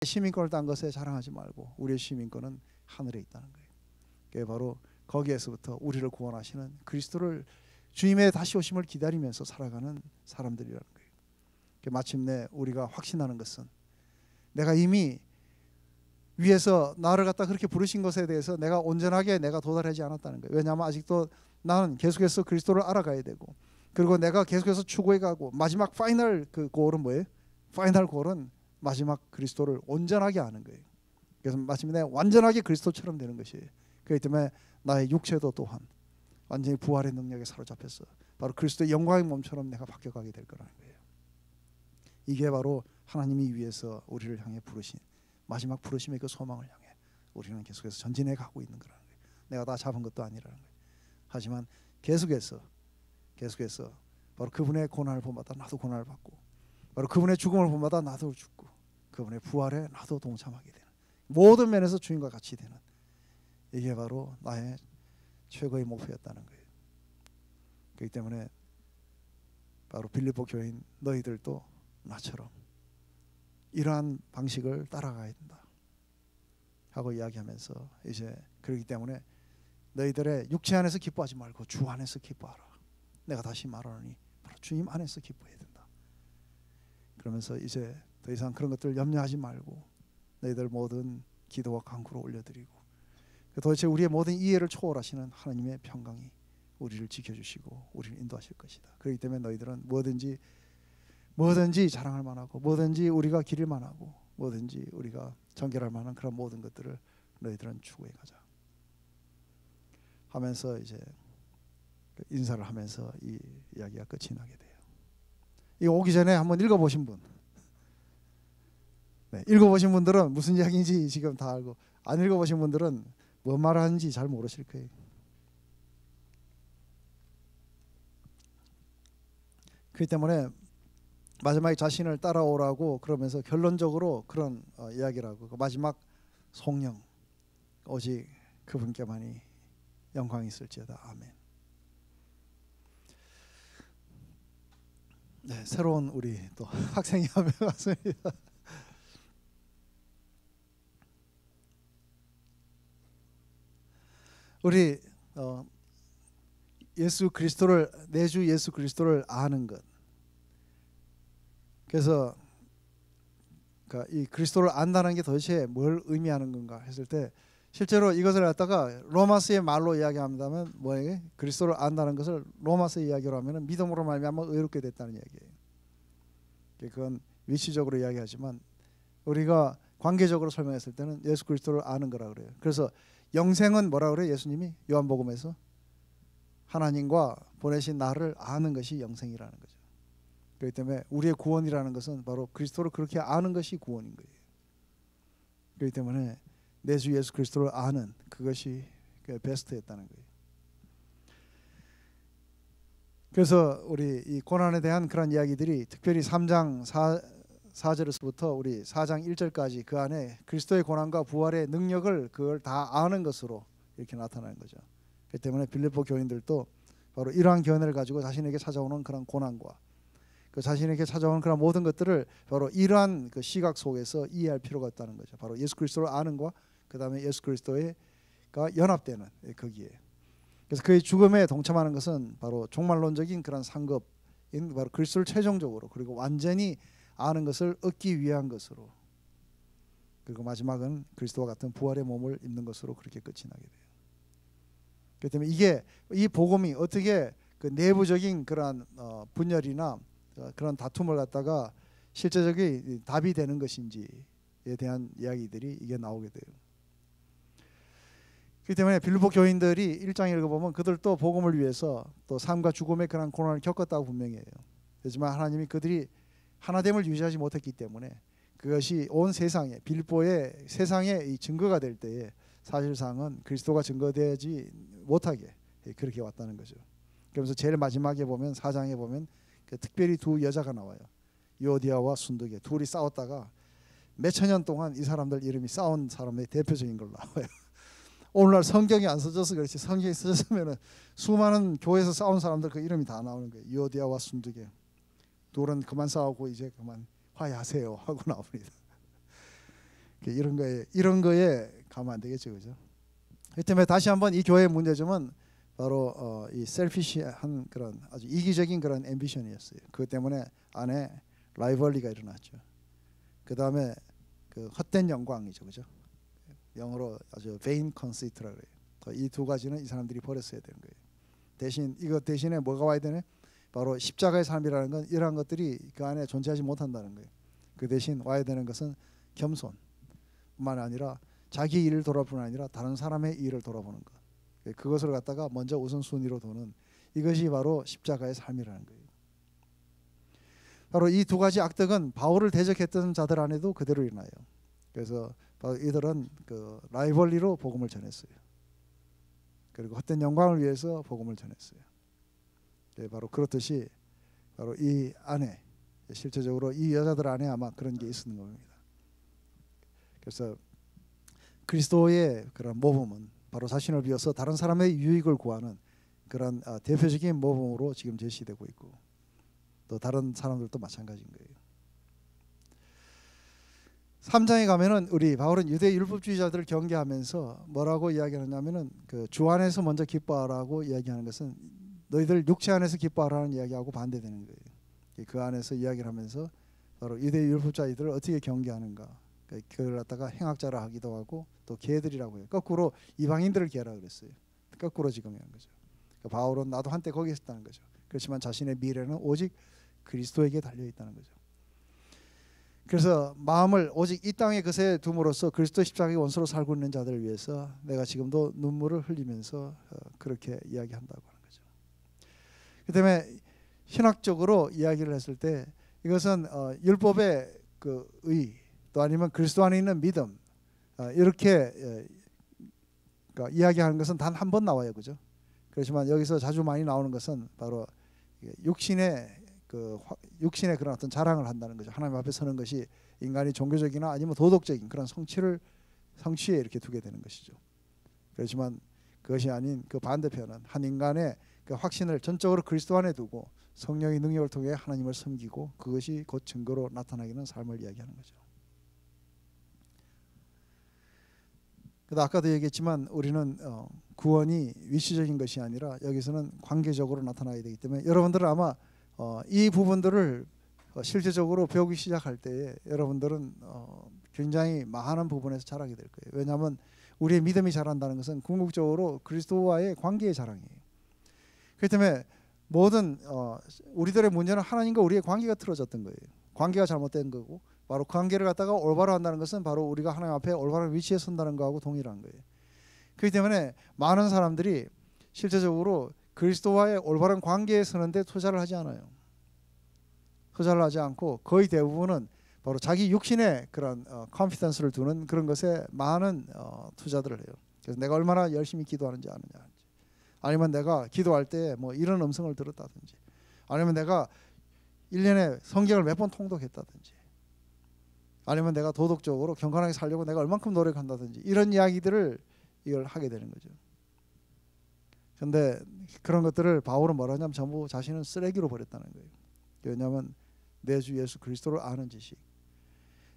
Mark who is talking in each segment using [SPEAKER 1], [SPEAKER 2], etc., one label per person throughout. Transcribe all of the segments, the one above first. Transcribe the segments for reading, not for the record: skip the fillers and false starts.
[SPEAKER 1] 시민권을 딴 것에 자랑하지 말고 우리의 시민권은 하늘에 있다는 거예요. 그게 바로 거기에서부터 우리를 구원하시는 그리스도를 주님의 다시 오심을 기다리면서 살아가는 사람들이라는 거예요. 마침내 우리가 확신하는 것은 내가 이미 위에서 나를 갖다 그렇게 부르신 것에 대해서 내가 온전하게 내가 도달하지 않았다는 거예요. 왜냐하면 아직도 나는 계속해서 그리스도를 알아가야 되고, 그리고 내가 계속해서 추구해가고, 마지막 파이널 그 골은 뭐예요? 파이널 골은 마지막 그리스도를 온전하게 아는 거예요. 그래서 마침내 완전하게 그리스도처럼 되는 것이에요. 그렇기 때문에 나의 육체도 또한 완전히 부활의 능력에 사로잡혀서 바로 그리스도의 영광의 몸처럼 내가 바뀌어가게 될 거라는 거예요. 이게 바로 하나님이 위에서 우리를 향해 부르신 마지막 부르심의 그 소망을 향해 우리는 계속해서 전진해 가고 있는 거라는 거예요. 내가 다 잡은 것도 아니라는 거예요. 하지만 계속해서 바로 그분의 고난을 본마다 나도 고난을 받고, 바로 그분의 죽음을 본마다 나도 죽고, 그분의 부활에 나도 동참하게 되는, 모든 면에서 주님과 같이 되는, 이게 바로 나의 최고의 목표였다는 거예요. 그렇기 때문에 바로 빌립보 교인 너희들도 나처럼 이러한 방식을 따라가야 된다 하고 이야기하면서, 이제 그렇기 때문에 너희들의 육체 안에서 기뻐하지 말고 주 안에서 기뻐하라. 내가 다시 말하노니 바로 주님 안에서 기뻐해야 된다. 그러면서 이제 더 이상 그런 것들 염려하지 말고 너희들 모든 기도와 간구로 올려드리고, 도대체 우리의 모든 이해를 초월하시는 하나님의 평강이 우리를 지켜주시고 우리를 인도하실 것이다. 그렇기 때문에 너희들은 뭐든지 자랑할 만하고, 뭐든지 우리가 기릴 만하고, 뭐든지 우리가 전결할 만한 그런 모든 것들을 너희들은 추구해 가자 하면서 이제 인사를 하면서 이 이야기가 끝이 나게 돼요. 이거 오기 전에 한번 읽어보신 분, 네, 읽어보신 분들은 무슨 이야기인지 지금 다 알고, 안 읽어보신 분들은 뭔 말하는지 잘 모르실 거예요. 그렇기 때문에 마지막에 자신을 따라오라고 그러면서 결론적으로 그런 이야기를 하고, 그 마지막 성령 오직 그분께만이 영광이 있을지어다. 아멘. 네, 새로운 우리 또 학생이 한 명 왔습니다. 우리 예수 그리스도를, 내 주 예수 그리스도를 아는 것. 그래서 이 그리스도를 안다는 게 도대체 뭘 의미하는 건가 했을 때, 실제로 이것을 갖다가 로마서의 말로 이야기합니다면 뭐예요? 그리스도를 안다는 것을 로마서 이야기로 하면 믿음으로 말미암아 의롭게 됐다는 얘기예요. 그건 위치적으로 이야기하지만 우리가 관계적으로 설명했을 때는 예수 그리스도를 아는 거라 그래요. 그래서 영생은 뭐라 그래요? 예수님이 요한복음에서 하나님과 보내신 나를 아는 것이 영생이라는 거죠. 그렇기 때문에 우리의 구원이라는 것은 바로 그리스도를 그렇게 아는 것이 구원인 거예요. 그렇기 때문에 내 주 예수 그리스도를 아는 그것이 베스트였다는 거예요. 그래서 우리 이 고난에 대한 그런 이야기들이 특별히 3장 4절에서부터 우리 4장 1절까지 그 안에 그리스도의 고난과 부활의 능력을 그걸 다 아는 것으로 이렇게 나타나는 거죠. 그렇기 때문에 빌립보 교인들도 바로 이러한 견해를 가지고 자신에게 찾아오는 그런 고난과 그 자신에게 찾아오는 그런 모든 것들을 바로 이러한 그 시각 속에서 이해할 필요가 있다는 거죠. 바로 예수 그리스도를 아는 과 그 다음에 예수 그리스도가 연합되는 거기에. 그래서 그의 죽음에 동참하는 것은 바로 종말론적인 그런 상급인 바로 그리스도를 최종적으로 그리고 완전히 아는 것을 얻기 위한 것으로, 그리고 마지막은 그리스도와 같은 부활의 몸을 입는 것으로 그렇게 끝이 나게 돼요. 그렇기 때문에 이게 이 복음이 어떻게 그 내부적인 그런 분열이나 그런 다툼을 갖다가 실제적인 답이 되는 것인지에 대한 이야기들이 이게 나오게 돼요. 그렇기 때문에 빌립보 교인들이 1장 읽어보면 그들도 복음을 위해서 또 삶과 죽음의 그런 고난을 겪었다고 분명히 해요. 하지만 하나님이 그들이 하나됨을 유지하지 못했기 때문에 그것이 온 세상에, 빌립보의 세상에 이 증거가 될 때에 사실상은 그리스도가 증거되지 못하게 그렇게 왔다는 거죠. 그러면서 제일 마지막에 보면 4장에 보면 특별히 두 여자가 나와요. 요디아와 순두계 둘이 싸웠다가 몇천 년 동안 이 사람들 이름이 싸운 사람의 대표적인 걸로 나와요. 오늘날 성경이 안 써져서 그렇지, 성경이 써졌으면 수많은 교회에서 싸운 사람들 그 이름이 다 나오는 거예요. 요디아와 순두계 둘은 그만 싸우고 이제 그만 화해하세요 하고 나옵니다. 이런 거에 가면 안 되겠죠, 그죠? 그 때문에 다시 한번 이 교회의 문제점은 바로 이 셀피시한 그런 아주 이기적인 그런 앰비션이었어요. 그것 때문에 안에 라이벌리가 일어났죠. 그 다음에 그 헛된 영광이죠, 그죠? 영어로 아주 vain conceit라 그래요. 이 두 가지는 이 사람들이 버렸어야 되는 거예요. 대신 이것 대신에 뭐가 와야 되네? 바로 십자가의 삶이라는 건 이러한 것들이 그 안에 존재하지 못한다는 거예요. 그 대신 와야 되는 것은 겸손뿐만 아니라 자기 일을 돌아보는 아니라 다른 사람의 일을 돌아보는 것. 그것을 갖다가 먼저 우선순위로 두는 이것이 바로 십자가의 삶이라는 거예요. 바로 이 두 가지 악덕은 바울을 대적했던 자들 안에도 그대로 일어나요. 그래서 바로 이들은 그 라이벌리로 복음을 전했어요. 그리고 헛된 영광을 위해서 복음을 전했어요. 네, 바로 그렇듯이 바로 이 안에 실제적으로 이 여자들 안에 아마 그런 게 있었는 겁니다. 그래서 그리스도의 그런 모범은 바로 자신을 비워서 다른 사람의 유익을 구하는 그런 대표적인 모범으로 지금 제시되고 있고 또 다른 사람들도 마찬가지인 거예요. 3장에 가면은 우리 바울은 유대 율법주의자들을 경계하면서 뭐라고 이야기하냐면은 그 주 안에서 먼저 기뻐하라고 이야기하는 것은 너희들 육체 안에서 기뻐하라는 이야기하고 반대되는 거예요. 그 안에서 이야기를 하면서 바로 유대 율법주의자들을 어떻게 경계하는가, 그걸 갖다가 행악자라 하기도 하고 또 개들이라고 해요. 거꾸로 이방인들을 개라 그랬어요. 거꾸로 지금이한 거죠. 그러니까 바울은 나도 한때 거기 있었다는 거죠. 그렇지만 자신의 미래는 오직 그리스도에게 달려 있다는 거죠. 그래서 마음을 오직 이 땅에 그새 둠으로써 그리스도 십자가의 원수로 살고 있는 자들을 위해서 내가 지금도 눈물을 흘리면서 그렇게 이야기한다고 하는 거죠. 그 다음에 신학적으로 이야기를 했을 때 이것은 율법의 그 의 또 아니면 그리스도 안에 있는 믿음 이렇게 그러니까 이야기하는 것은 단 한 번 나와요, 그죠? 그렇지만 여기서 자주 많이 나오는 것은 바로 육신의 그런 어떤 자랑을 한다는 거죠. 하나님 앞에 서는 것이 인간이 종교적이나 아니면 도덕적인 그런 성취에 이렇게 두게 되는 것이죠. 그렇지만 그것이 아닌 그 반대편은 한 인간의 그 확신을 전적으로 그리스도 안에 두고 성령의 능력을 통해 하나님을 섬기고 그것이 곧 증거로 나타나기는 삶을 이야기하는 거죠. 그래서 아까도 얘기했지만 우리는 구원이 위치적인 것이 아니라 여기서는 관계적으로 나타나야 되기 때문에 여러분들은 아마 이 부분들을 실제적으로 배우기 시작할 때에 여러분들은 굉장히 많은 부분에서 자라게 될 거예요. 왜냐하면 우리의 믿음이 자란다는 것은 궁극적으로 그리스도와의 관계의 자랑이에요. 그렇기 때문에 모든 우리들의 문제는 하나님과 우리의 관계가 틀어졌던 거예요. 관계가 잘못된 거고 바로 그 관계를 갖다가 올바로 한다는 것은 바로 우리가 하나님 앞에 올바른 위치에 선다는 거하고 동일한 거예요. 그렇기 때문에 많은 사람들이 실제적으로 그리스도와의 올바른 관계에 서는데 투자를 하지 않아요. 투자를 하지 않고 거의 대부분은 바로 자기 육신의 그런 컨피던스를 두는 그런 것에 많은 투자들을 해요. 그래서 내가 얼마나 열심히 기도하는지 아느냐, 아니면 내가 기도할 때 뭐 이런 음성을 들었다든지, 아니면 내가 1년에 성경을 몇 번 통독했다든지, 아니면 내가 도덕적으로 경건하게 살려고 내가 얼만큼 노력한다든지 이런 이야기들을 이걸 하게 되는 거죠. 그런데 그런 것들을 바울은 뭐라 하냐면 전부 자신은 쓰레기로 버렸다는 거예요. 왜냐하면 내 주 예수 그리스도를 아는 지식.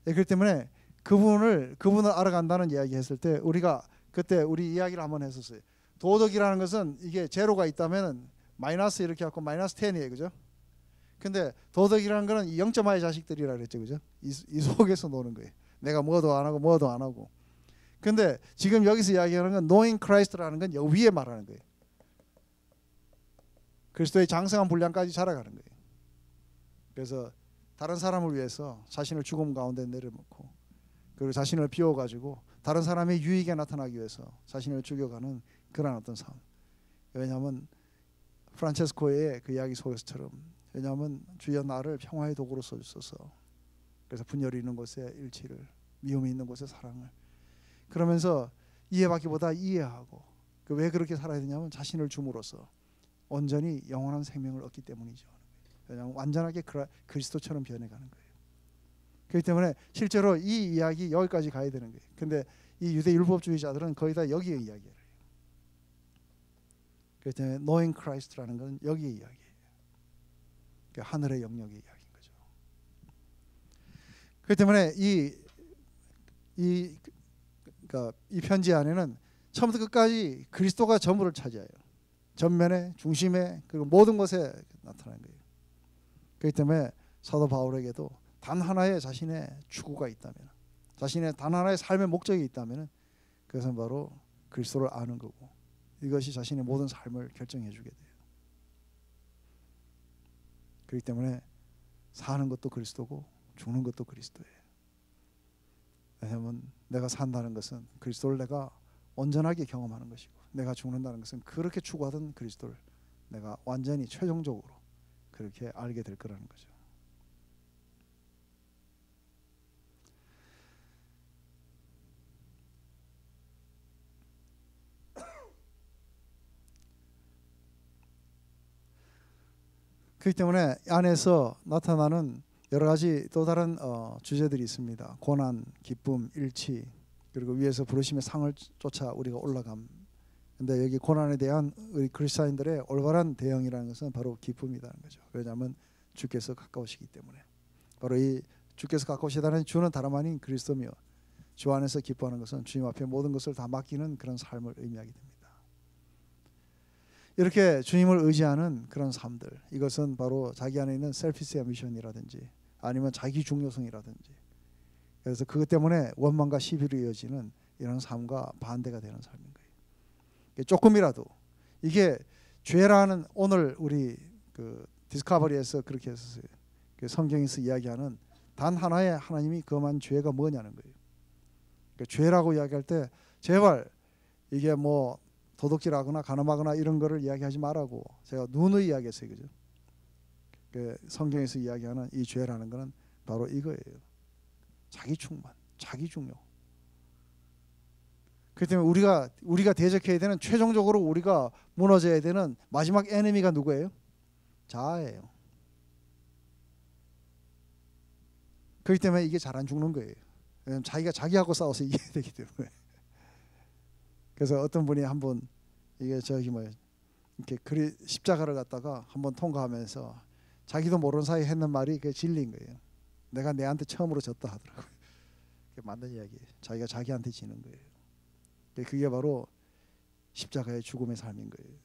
[SPEAKER 1] 그렇기 때문에 그분을 알아간다는 이야기 했을 때 우리가 그때 우리 이야기를 한번 했었어요. 도덕이라는 것은 이게 제로가 있다면 마이너스 이렇게 갖고 마이너스 10이에요, 그죠? 근데 도덕이라는 거는 0.5의 자식들이라 그랬죠, 그죠? 이 속에서 노는 거예요. 내가 뭐도 안 하고 뭐도 안 하고. 근데 지금 여기서 이야기하는 건 knowing Christ라는 건 여기 위에 말하는 거예요. 그리스도의 장성한 분량까지 자라가는 거예요. 그래서 다른 사람을 위해서 자신을 죽음 가운데 내려놓고 그리고 자신을 비워가지고 다른 사람의 유익에 나타나기 위해서 자신을 죽여가는 그런 어떤 삶. 왜냐하면 프란체스코의 그 이야기 속에서처럼 왜냐하면 주여 나를 평화의 도구로 써주소서. 그래서 분열이 있는 곳에 일치를, 미움이 있는 곳에 사랑을. 그러면서 이해받기보다 이해하고 왜 그렇게 살아야 되냐면 자신을 줌으로써 온전히 영원한 생명을 얻기 때문이죠. 왜냐하면 완전하게 그리스도처럼 변해가는 거예요. 그렇기 때문에 실제로 이 이야기 여기까지 가야 되는 거예요. 근데 이 유대 율법주의자들은 거의 다 여기에 이야기를 해요. 그렇기 때문에 knowing Christ라는 건 여기에 이야기예요. 하늘의 영역의 이야기인 거죠. 그렇기 때문에 이 그러니까 이 편지 안에는 처음부터 끝까지 그리스도가 전부를 차지해요. 전면에, 중심에, 그리고 모든 것에 나타나는 거예요. 그렇기 때문에 사도 바울에게도 단 하나의 자신의 추구가 있다면, 자신의 단 하나의 삶의 목적이 있다면 그것은 바로 그리스도를 아는 거고, 이것이 자신의 모든 삶을 결정해 주게 돼요. 그렇기 때문에 사는 것도 그리스도고 죽는 것도 그리스도예요. 왜냐하면 내가 산다는 것은 그리스도를 내가 온전하게 경험하는 것이고, 내가 죽는다는 것은 그렇게 추구하던 그리스도를 내가 완전히 최종적으로 그렇게 알게 될 거라는 거죠. 그렇기 때문에 안에서 나타나는 여러 가지 또 다른 주제들이 있습니다. 고난, 기쁨, 일치, 그리고 위에서 부르심의 상을 쫓아 우리가 올라감. 근데 여기 고난에 대한 우리 그리스도인들의 올바른 대응이라는 것은 바로 기쁨이라는 거죠. 왜냐하면 주께서 가까우시기 때문에. 바로 이 주께서 가까우시다는 주는 다름 아닌 그리스도며, 주 안에서 기뻐하는 것은 주님 앞에 모든 것을 다 맡기는 그런 삶을 의미하게 됩니다. 이렇게 주님을 의지하는 그런 삶들, 이것은 바로 자기 안에 있는 셀피스 애미션이라든지 아니면 자기 중요성이라든지, 그래서 그것 때문에 원망과 시비로 이어지는 이런 삶과 반대가 되는 삶인 거예요. 조금이라도 이게 죄라는, 오늘 우리 그 디스커버리에서 그렇게 했었어요. 그 성경에서 이야기하는 단 하나의 하나님이 금한 죄가 뭐냐는 거예요. 그러니까 죄라고 이야기할 때 제발 이게 뭐 도둑질하거나 간음하거나 이런 거를 이야기하지 말라고 제가 누누이 이야기했어요. 그죠? 그 성경에서 이야기하는 이 죄라는 것은 바로 이거예요. 자기 충만, 자기 중요. 그렇기 때문에 우리가 대적해야 되는, 최종적으로 우리가 무너져야 되는 마지막 에너미가 누구예요? 자아예요. 그렇기 때문에 이게 잘 안 죽는 거예요. 왜냐하면 자기가 자기하고 싸워서 이겨야 되기 때문에. 그래서 어떤 분이 한번 이게 저기 뭐 이렇게 십자가를 갖다가 한번 통과하면서 자기도 모르는 사이에 했는 말이 그게 진리인 거예요. 내가 내한테 처음으로 졌다 하더라고요. 그게 맞는 이야기예요. 자기가 자기한테 지는 거예요. 그게 바로 십자가의 죽음의 삶인 거예요.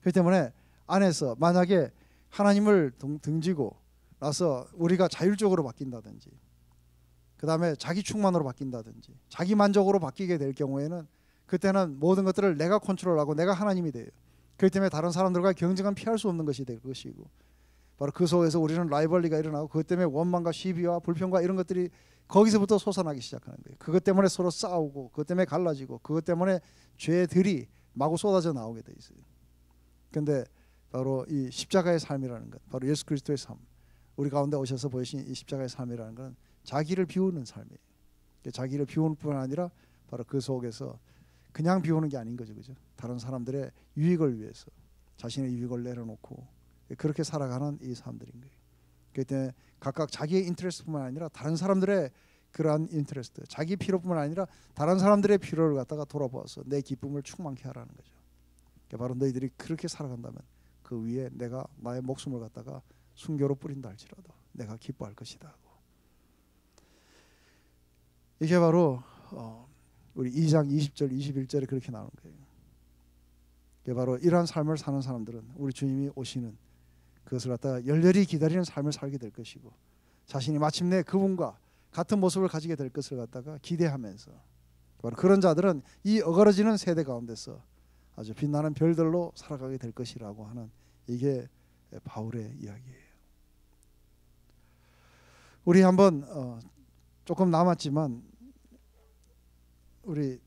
[SPEAKER 1] 그렇기 때문에 안에서 만약에 하나님을 등지고 나서 우리가 자율적으로 바뀐다든지, 그 다음에 자기 충만으로 바뀐다든지, 자기 만족으로 바뀌게 될 경우에는 그때는 모든 것들을 내가 컨트롤하고 내가 하나님이 돼요. 그렇기 때문에 다른 사람들과 경쟁은 피할 수 없는 것이 될 것이고, 바로 그 속에서 우리는 라이벌리가 일어나고, 그것 때문에 원망과 시비와 불평과 이런 것들이 거기서부터 솟아나기 시작하는 거예요. 그것 때문에 서로 싸우고, 그것 때문에 갈라지고, 그것 때문에 죄들이 마구 쏟아져 나오게 돼 있어요. 그런데 바로 이 십자가의 삶이라는 것, 바로 예수 그리스도의 삶, 우리 가운데 오셔서 보이신 이 십자가의 삶이라는 것은 자기를 비우는 삶이에요. 자기를 비우는 뿐 아니라 바로 그 속에서 그냥 비우는 게 아닌 거죠, 그죠? 다른 사람들의 유익을 위해서 자신의 유익을 내려놓고 그렇게 살아가는 이 사람들인 거예요. 그렇기 때문에 각각 자기의 인터레스트뿐만 아니라 다른 사람들의 그러한 인터레스트, 자기 필요뿐만 아니라 다른 사람들의 필요를 갖다가 돌아보아서 내 기쁨을 충만케 하라는 거죠. 바로 너희들이 그렇게 살아간다면 그 위에 내가 나의 목숨을 갖다가 순교로 뿌린다 할지라도 내가 기뻐할 것이다 하고, 이게 바로 우리 2장 20절 21절에 그렇게 나오는 거예요. 이게 바로 이러한 삶을 사는 사람들은 우리 주님이 오시는 그것을 갖다가 열렬히 기다리는 삶을 살게 될 것이고, 자신이 마침내 그분과 같은 모습을 가지게 될 것을 갖다가 기대하면서, 바로 그런 자들은 이 어그러지는 세대 가운데서 아주 빛나는 별들로 살아가게 될 것이라고 하는, 이게 바울의 이야기예요. 우리 한번 조금 남았지만 우리